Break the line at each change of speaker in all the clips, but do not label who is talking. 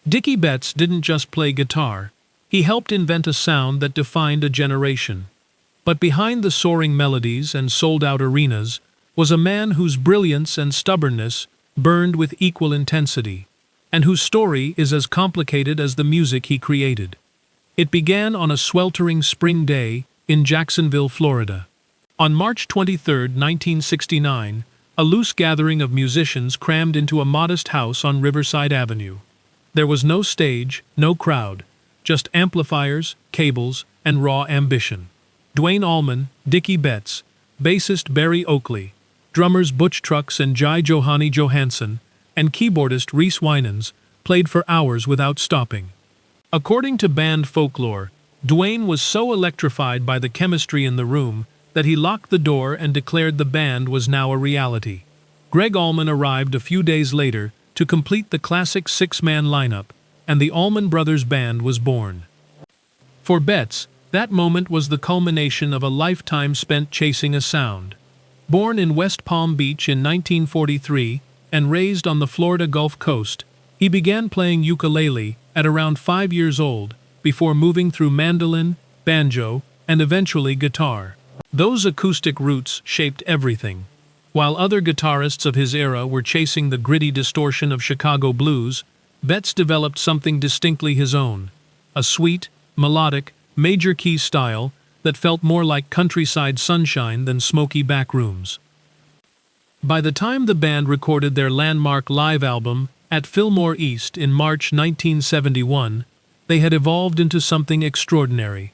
Dickie Betts didn't just play guitar, he helped invent a sound that defined a generation. But behind the soaring melodies and sold-out arenas was a man whose brilliance and stubbornness burned with equal intensity, and whose story is as complicated as the music he created. It began on a sweltering spring day in Jacksonville, Florida. On March 23, 1969, a loose gathering of musicians crammed into a modest house on Riverside Avenue. There was no stage, no crowd, just amplifiers, cables, and raw ambition. Duane Allman, Dickie Betts, bassist Barry Oakley, drummers Butch Trucks and Jai Johani Johansson, and keyboardist Reese Winans played for hours without stopping. According to band folklore, Duane was so electrified by the chemistry in the room that he locked the door and declared the band was now a reality. Greg Allman arrived a few days later to complete the classic six-man lineup, and the Allman Brothers Band was born. For Betts, that moment was the culmination of a lifetime spent chasing a sound. Born in West Palm Beach in 1943 and raised on the Florida Gulf Coast, he began playing ukulele at around 5 years old before moving through mandolin, banjo, and eventually guitar. Those acoustic roots shaped everything. While other guitarists of his era were chasing the gritty distortion of Chicago blues, Betts developed something distinctly his own, a sweet, melodic, major-key style that felt more like countryside sunshine than smoky back rooms. By the time the band recorded their landmark live album at Fillmore East in March 1971, they had evolved into something extraordinary.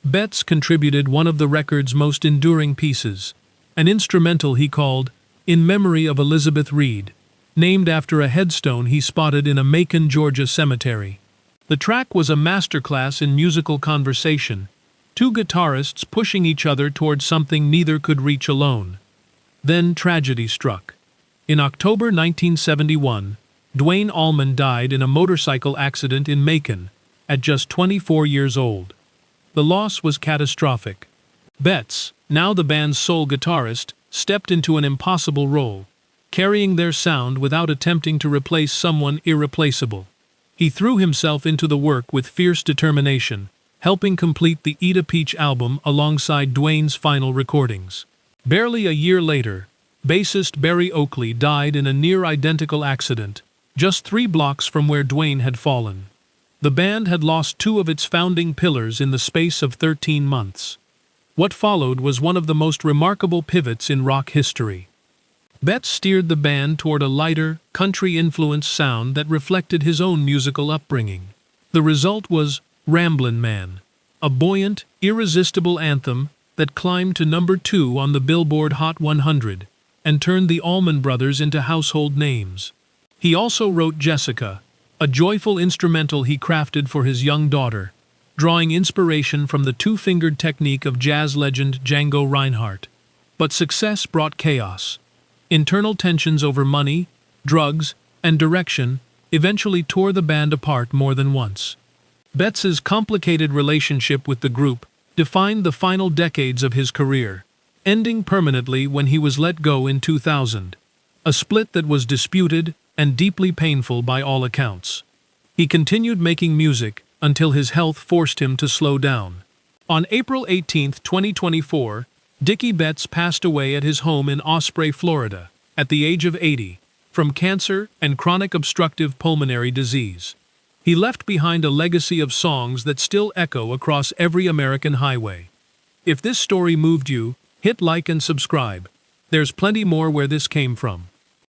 Betts contributed one of the record's most enduring pieces, an instrumental he called In Memory of Elizabeth Reed, named after a headstone he spotted in a Macon, Georgia cemetery. The track was a masterclass in musical conversation, two guitarists pushing each other towards something neither could reach alone. Then tragedy struck. In October 1971, Duane Allman died in a motorcycle accident in Macon, at just 24 years old. The loss was catastrophic. Betts, now the band's sole guitarist, stepped into an impossible role, carrying their sound without attempting to replace someone irreplaceable. He threw himself into the work with fierce determination, helping complete the Eat a Peach album alongside Duane's final recordings. Barely a year later, bassist Barry Oakley died in a near-identical accident, just 3 blocks from where Duane had fallen. The band had lost 2 of its founding pillars in the space of 13 months. What followed was one of the most remarkable pivots in rock history. Betts steered the band toward a lighter, country-influenced sound that reflected his own musical upbringing. The result was Ramblin' Man, a buoyant, irresistible anthem that climbed to number 2 on the Billboard Hot 100 and turned the Allman Brothers into household names. He also wrote Jessica, a joyful instrumental he crafted for his young daughter, drawing inspiration from the two-fingered technique of jazz legend Django Reinhardt. But success brought chaos. Internal tensions over money, drugs, and direction eventually tore the band apart more than once. Betts's complicated relationship with the group defined the final decades of his career, ending permanently when he was let go in 2000, a split that was disputed and deeply painful by all accounts. He continued making music until his health forced him to slow down. On April 18, 2024, Dickie Betts passed away at his home in Osprey, Florida, at the age of 80, from cancer and chronic obstructive pulmonary disease. He left behind a legacy of songs that still echo across every American highway. If this story moved you, hit like and subscribe. There's plenty more where this came from.